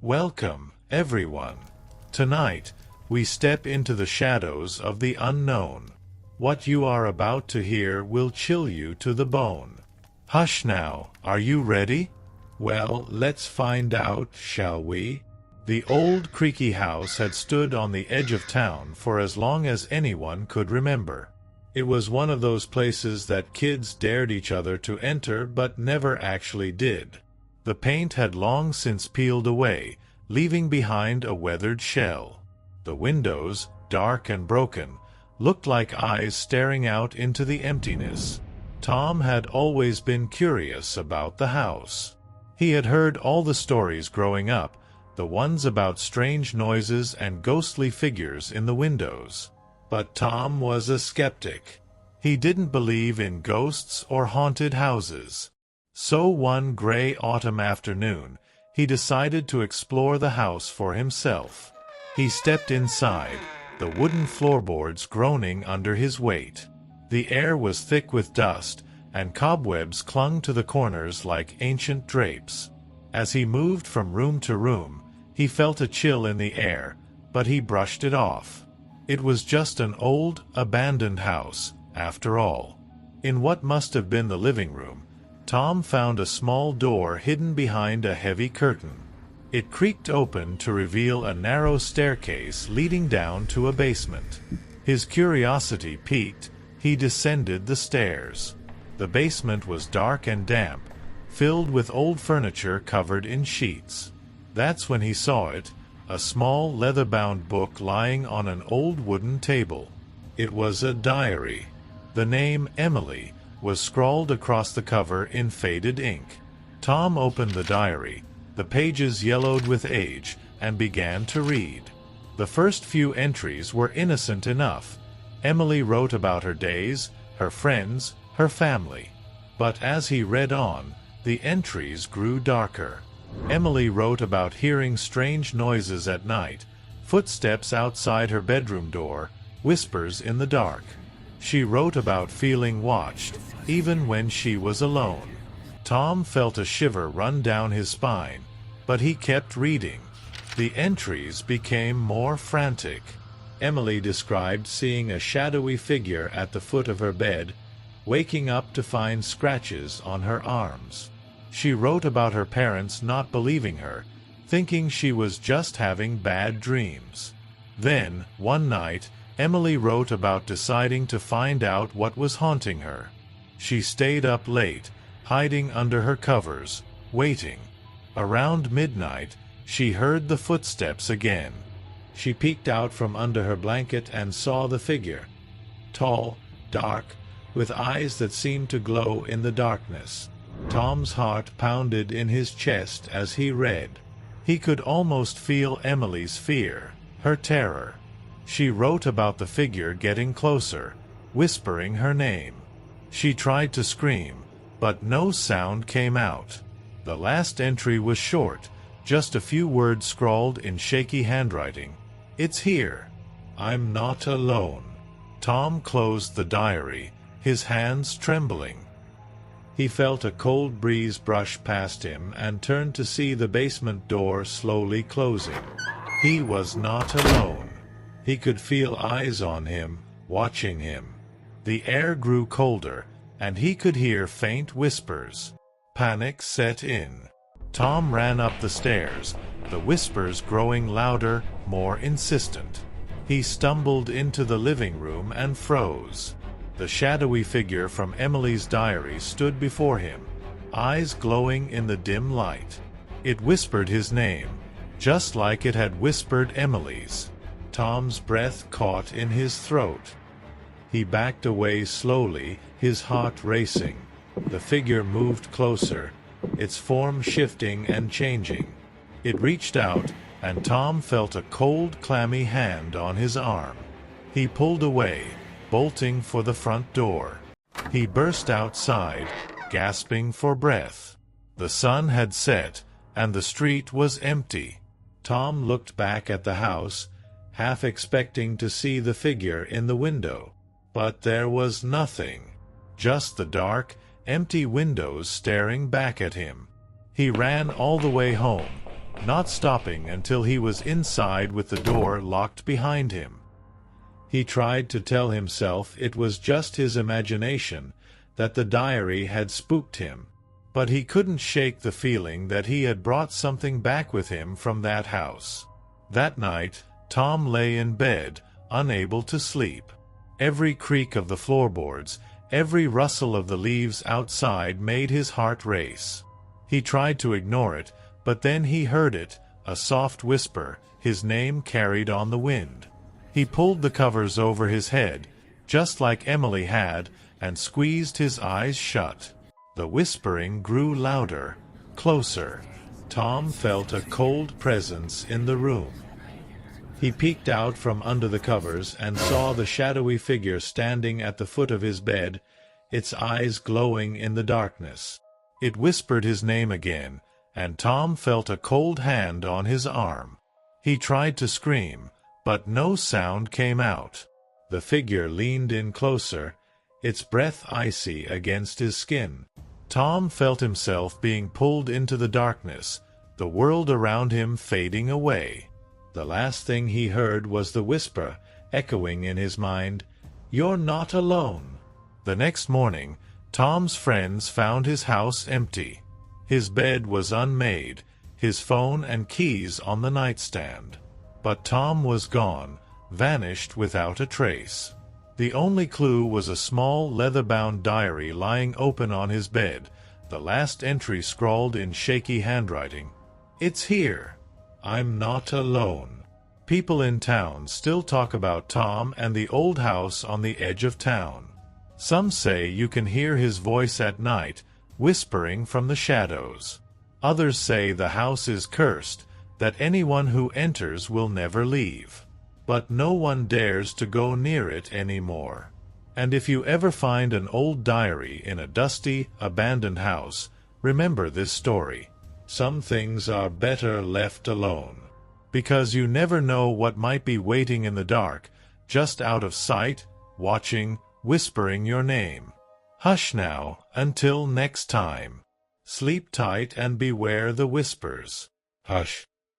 Welcome, everyone. Tonight, we step into the shadows of the unknown. What you are about to hear will chill you to the bone. Hush now, are you ready? Well, let's find out, shall we? The old creaky house had stood on the edge of town for as long as anyone could remember. It was one of those places that kids dared each other to enter but never actually did. The paint had long since peeled away, leaving behind a weathered shell. The windows, dark and broken, looked like eyes staring out into the emptiness. Tom had always been curious about the house. He had heard all the stories growing up, the ones about strange noises and ghostly figures in the windows. But Tom was a skeptic. He didn't believe in ghosts or haunted houses. So one gray autumn afternoon, he decided to explore the house for himself. He stepped inside, the wooden floorboards groaning under his weight. The air was thick with dust, and cobwebs clung to the corners like ancient drapes. As he moved from room to room, he felt a chill in the air, but he brushed it off. It was just an old, abandoned house, after all. In what must have been the living room, Tom found a small door hidden behind a heavy curtain. It creaked open to reveal a narrow staircase leading down to a basement. His curiosity piqued, he descended the stairs. The basement was dark and damp, filled with old furniture covered in sheets. That's when he saw it, a small leather-bound book lying on an old wooden table. It was a diary. The name Emily was scrawled across the cover in faded ink. Tom opened the diary, the pages yellowed with age, and began to read. The first few entries were innocent enough. Emily wrote about her days, her friends, her family. But as he read on, the entries grew darker. Emily wrote about hearing strange noises at night, footsteps outside her bedroom door, whispers in the dark. She wrote about feeling watched, even when she was alone. Tom felt a shiver run down his spine, but he kept reading. The entries became more frantic. Emily described seeing a shadowy figure at the foot of her bed, waking up to find scratches on her arms. She wrote about her parents not believing her, thinking she was just having bad dreams. Then, one night, Emily wrote about deciding to find out what was haunting her. She stayed up late, hiding under her covers, waiting. Around midnight, she heard the footsteps again. She peeked out from under her blanket and saw the figure. Tall, dark, with eyes that seemed to glow in the darkness. Tom's heart pounded in his chest as he read. He could almost feel Emily's fear, her terror. She wrote about the figure getting closer, whispering her name. She tried to scream, but no sound came out. The last entry was short, just a few words scrawled in shaky handwriting. "It's here. I'm not alone." Tom closed the diary, his hands trembling. He felt a cold breeze brush past him and turned to see the basement door slowly closing. He was not alone. He could feel eyes on him, watching him. The air grew colder, and he could hear faint whispers. Panic set in. Tom ran up the stairs, the whispers growing louder, more insistent. He stumbled into the living room and froze. The shadowy figure from Emily's diary stood before him, eyes glowing in the dim light. It whispered his name, just like it had whispered Emily's. Tom's breath caught in his throat. He backed away slowly, his heart racing. The figure moved closer, its form shifting and changing. It reached out, and Tom felt a cold, clammy hand on his arm. He pulled away, bolting for the front door. He burst outside, gasping for breath. The sun had set, and the street was empty. Tom looked back at the house, half expecting to see the figure in the window. But there was nothing. Just the dark, empty windows staring back at him. He ran all the way home, not stopping until he was inside with the door locked behind him. He tried to tell himself it was just his imagination, that the diary had spooked him, but he couldn't shake the feeling that he had brought something back with him from that house. That night, Tom lay in bed, unable to sleep. Every creak of the floorboards, every rustle of the leaves outside made his heart race. He tried to ignore it, but then he heard it, a soft whisper, his name carried on the wind. He pulled the covers over his head, just like Emily had, and squeezed his eyes shut. The whispering grew louder, closer. Tom felt a cold presence in the room. He peeked out from under the covers and saw the shadowy figure standing at the foot of his bed, its eyes glowing in the darkness. It whispered his name again, and Tom felt a cold hand on his arm. He tried to scream, but no sound came out. The figure leaned in closer, its breath icy against his skin. Tom felt himself being pulled into the darkness, the world around him fading away. The last thing he heard was the whisper, echoing in his mind, "You're not alone." The next morning, Tom's friends found his house empty. His bed was unmade, his phone and keys on the nightstand. But Tom was gone, vanished without a trace. The only clue was a small leather-bound diary lying open on his bed, the last entry scrawled in shaky handwriting. "It's here. I'm not alone." People in town still talk about Tom and the old house on the edge of town. Some say you can hear his voice at night, whispering from the shadows. Others say the house is cursed, that anyone who enters will never leave. But no one dares to go near it anymore. And if you ever find an old diary in a dusty, abandoned house, remember this story. Some things are better left alone. Because you never know what might be waiting in the dark, just out of sight, watching, whispering your name. Hush now, until next time. Sleep tight and beware the whispers. Hush.